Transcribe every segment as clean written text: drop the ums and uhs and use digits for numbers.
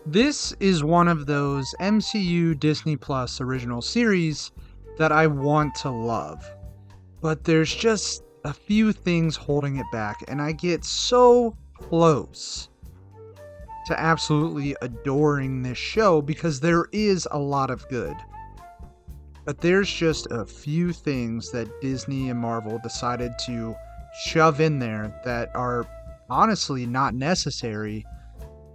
This is one of those MCU Disney Plus original series that I want to love, but there's just a few things holding it back, and I get so close to absolutely adoring this show because there is a lot of good. But there's just a few things that Disney and Marvel decided to shove in there that are honestly not necessary,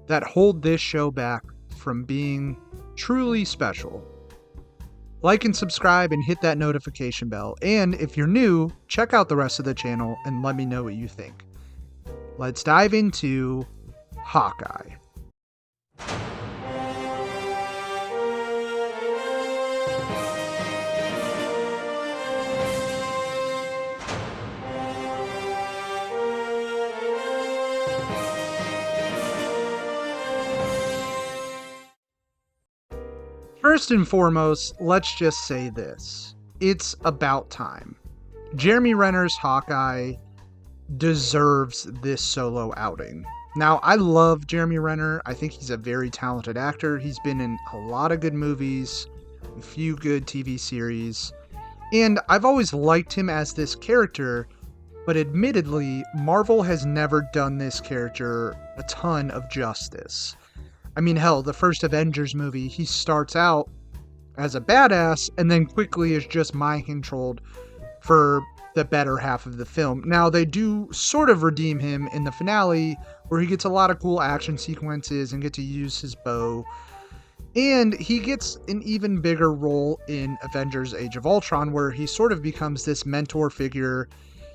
that hold this show back from being truly special. Like and subscribe and hit that notification bell. And if you're new, check out the rest of the channel and let me know what you think. Let's dive into Hawkeye. First and foremost, let's just say this. It's about time. Jeremy Renner's Hawkeye deserves this solo outing. Now, I love Jeremy Renner. I think he's a very talented actor. He's been in a lot of good movies, a few good TV series, and I've always liked him as this character, but admittedly, Marvel has never done this character a ton of justice. I mean, hell, the first Avengers movie, he starts out as a badass and then quickly is just mind-controlled for the better half of the film. Now, they do sort of redeem him in the finale, where he gets a lot of cool action sequences and get to use his bow. And he gets an even bigger role in Avengers Age of Ultron, where he sort of becomes this mentor figure.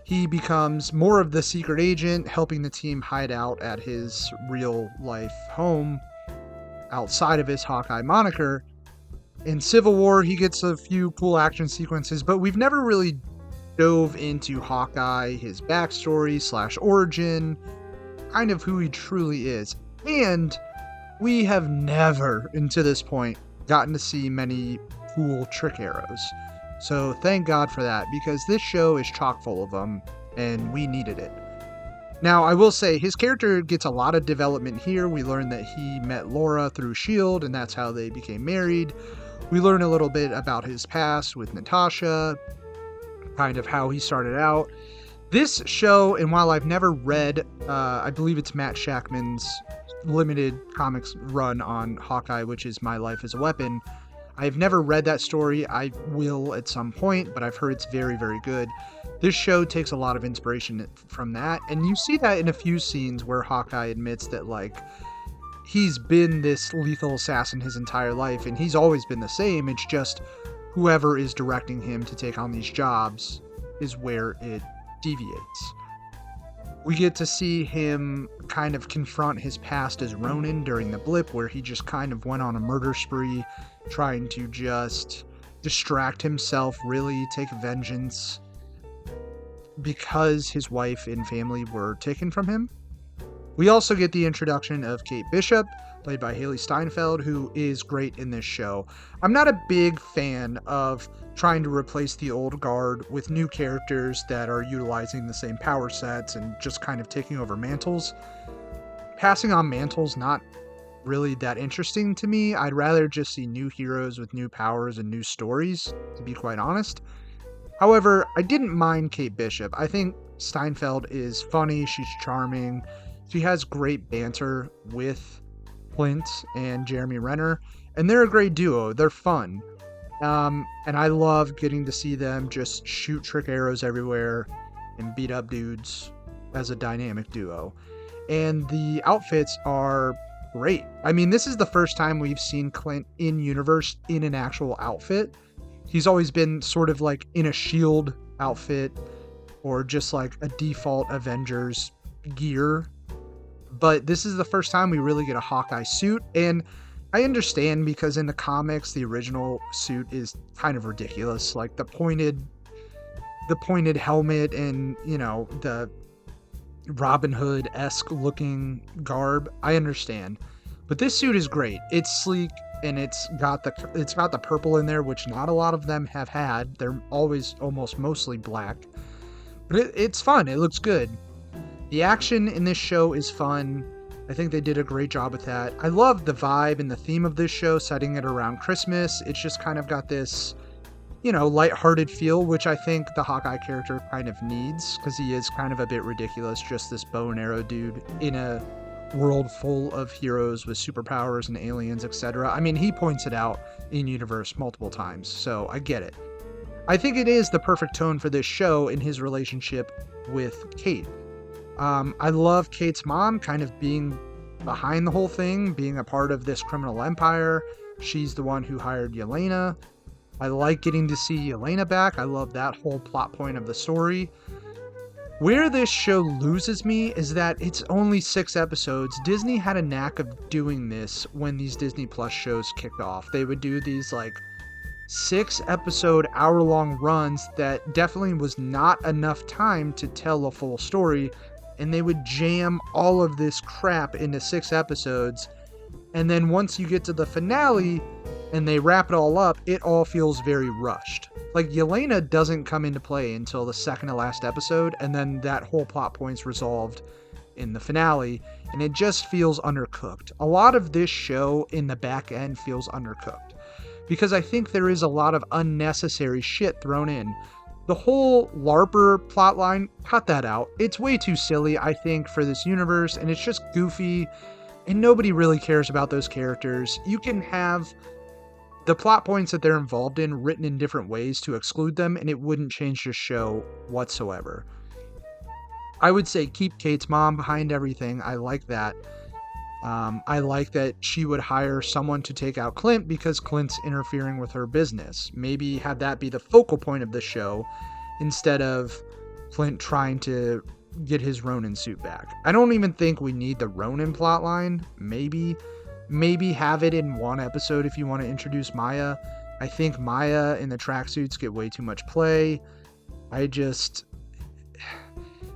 He becomes more of the secret agent, helping the team hide out at his real-life home outside of his Hawkeye moniker. In Civil War, he gets a few cool action sequences, but we've never really dove into Hawkeye, his backstory / origin, kind of who he truly is. And we have never, until this point, gotten to see many cool trick arrows. So thank God for that, because this show is chock full of them, and we needed it. Now, I will say, his character gets a lot of development here. We learn that he met Laura through S.H.I.E.L.D., and that's how they became married. We learn a little bit about his past with Natasha, kind of how he started out. This show, and while I've never read, I believe it's Matt Shakman's limited comics run on Hawkeye, which is My Life as a Weapon. I've never read that story. I will at some point, but I've heard it's very, very good. This show takes a lot of inspiration from that, and you see that in a few scenes where Hawkeye admits that, like, he's been this lethal assassin his entire life, and he's always been the same. It's just whoever is directing him to take on these jobs is where it deviates. We get to see him kind of confront his past as Ronin during the blip, where he just kind of went on a murder spree, trying to just distract himself, really take vengeance, because his wife and family were taken from him. We also get the introduction of Kate Bishop, played by Haley Steinfeld, who is great in this show. I'm not a big fan of trying to replace the old guard with new characters that are utilizing the same power sets and just kind of taking over mantles. Passing on mantles, not really that interesting to me. I'd rather just see new heroes with new powers and new stories, to be quite honest. However, I didn't mind Kate Bishop. I think Steinfeld is funny, she's charming, she has great banter with Clint and Jeremy Renner, and they're a great duo. They're fun. And I love getting to see them just shoot trick arrows everywhere and beat up dudes as a dynamic duo. And the outfits are great. I mean, this is the first time we've seen Clint in universe in an actual outfit. He's always been sort of like in a S.H.I.E.L.D. outfit or just like a default Avengers gear. But this is the first time we really get a Hawkeye suit, and I understand because in the comics, the original suit is kind of ridiculous. Like the pointed helmet and, you know, the Robin Hood-esque looking garb. I understand. But this suit is great. It's sleek, and it's got the purple in there, which not a lot of them have had. They're always almost mostly black. But it's fun. It looks good. The action in this show is fun. I think they did a great job with that. I love the vibe and the theme of this show, setting it around Christmas. It's just kind of got this, lighthearted feel, which I think the Hawkeye character kind of needs, because he is kind of a bit ridiculous, just this bow and arrow dude in a world full of heroes with superpowers and aliens, etc. I mean, he points it out in universe multiple times, so I get it. I think it is the perfect tone for this show in his relationship with Kate. I love Kate's mom kind of being behind the whole thing, being a part of this criminal empire. She's the one who hired Yelena. I like getting to see Yelena back. I love that whole plot point of the story. Where this show loses me is that it's only 6 episodes. Disney had a knack of doing this when these Disney Plus shows kicked off. They would do these 6 episode hour-long runs that definitely was not enough time to tell a full story, and they would jam all of this crap into 6 episodes, and then once you get to the finale and they wrap it all up, it all feels very rushed. Yelena doesn't come into play until the second to last episode, and then that whole plot point's resolved in the finale, and it just feels undercooked. A lot of this show in the back end feels undercooked, because I think there is a lot of unnecessary shit thrown in. The whole LARPer plotline, cut that out. It's way too silly, I think, for this universe, and it's just goofy, and nobody really cares about those characters. You can have the plot points that they're involved in written in different ways to exclude them, and it wouldn't change the show whatsoever. I would say keep Kate's mom behind everything. I like that. I like that she would hire someone to take out Clint because Clint's interfering with her business. Maybe have that be the focal point of the show instead of Clint trying to get his Ronin suit back. I don't even think we need the Ronin plotline. Maybe have it in one episode if you want to introduce Maya. I think Maya in the tracksuits get way too much play.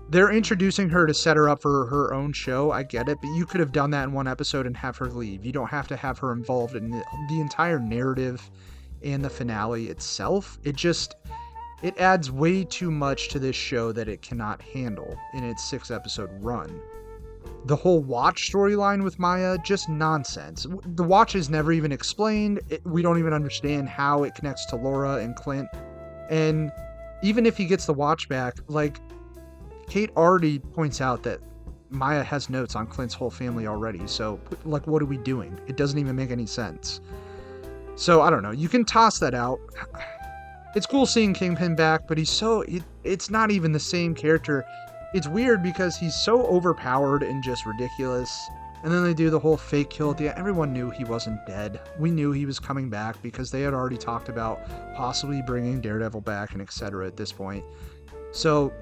They're introducing her to set her up for her own show. I get it, but you could have done that in one episode and have her leave. You don't have to have her involved in the entire narrative and the finale itself. It adds way too much to this show that it cannot handle in its 6-episode run. The whole Watch storyline with Maya, just nonsense. The Watch is never even explained. We don't even understand how it connects to Laura and Clint. And even if he gets the Watch back, Kate already points out that Maya has notes on Clint's whole family already. So, what are we doing? It doesn't even make any sense. So, I don't know. You can toss that out. It's cool seeing Kingpin back, but it's not even the same character. It's weird because he's so overpowered and just ridiculous. And then they do the whole fake kill at the end. Everyone knew he wasn't dead. We knew he was coming back because they had already talked about possibly bringing Daredevil back and etc. at this point. So,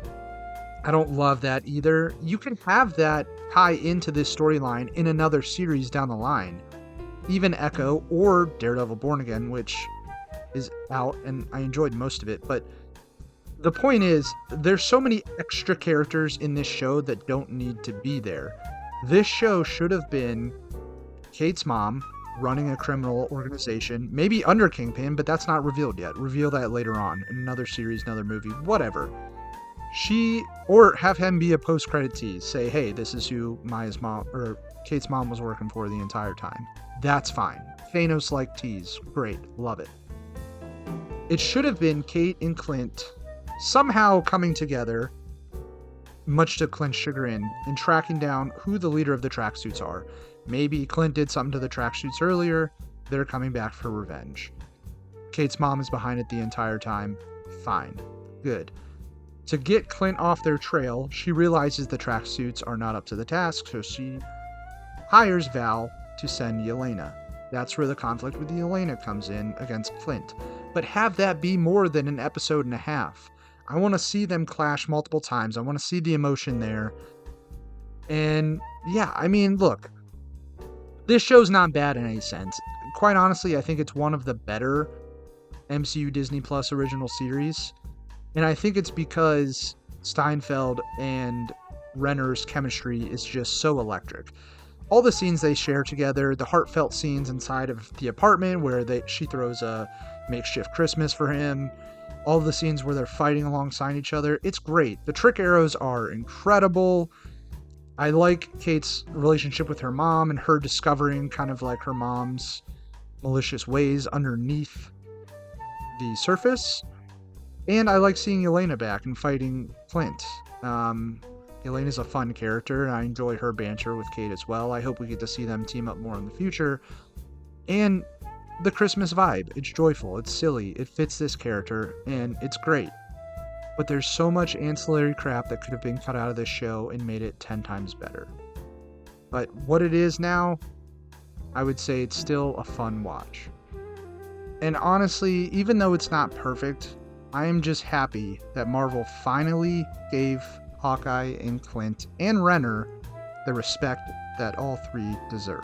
I don't love that either. You can have that tie into this storyline in another series down the line. Even Echo or Daredevil Born Again, which is out, and I enjoyed most of it. But the point is, there's so many extra characters in this show that don't need to be there. This show should have been Kate's mom running a criminal organization, maybe under Kingpin, but that's not revealed yet. Reveal that later on in another series, another movie, whatever. Or have him be a post-credit tease. Say, hey, this is who Maya's mom, or Kate's mom was working for the entire time. That's fine. Thanos-like tease. Great. Love it. It should have been Kate and Clint somehow coming together, much to Clint's chagrin, and tracking down who the leader of the tracksuits are. Maybe Clint did something to the tracksuits earlier. They're coming back for revenge. Kate's mom is behind it the entire time. Fine. Good. To get Clint off their trail, she realizes the tracksuits are not up to the task, so she hires Val to send Yelena. That's where the conflict with Yelena comes in against Clint. But have that be more than an episode and a half. I want to see them clash multiple times. I want to see the emotion there. And yeah, I mean, look, this show's not bad in any sense. Quite honestly, I think it's one of the better MCU Disney Plus original series. And I think it's because Steinfeld and Renner's chemistry is just so electric. All the scenes they share together, the heartfelt scenes inside of the apartment where she throws a makeshift Christmas for him, all the scenes where they're fighting alongside each other, it's great. The trick arrows are incredible. I like Kate's relationship with her mom and her discovering kind of like her mom's malicious ways underneath the surface. And I like seeing Elena back and fighting Clint. Elena's a fun character, and I enjoy her banter with Kate as well. I hope we get to see them team up more in the future. And the Christmas vibe. It's joyful, it's silly, it fits this character, and it's great. But there's so much ancillary crap that could have been cut out of this show and made it 10 times better. But what it is now, I would say it's still a fun watch. And honestly, even though it's not perfect, I am just happy that Marvel finally gave Hawkeye and Clint and Renner the respect that all three deserve.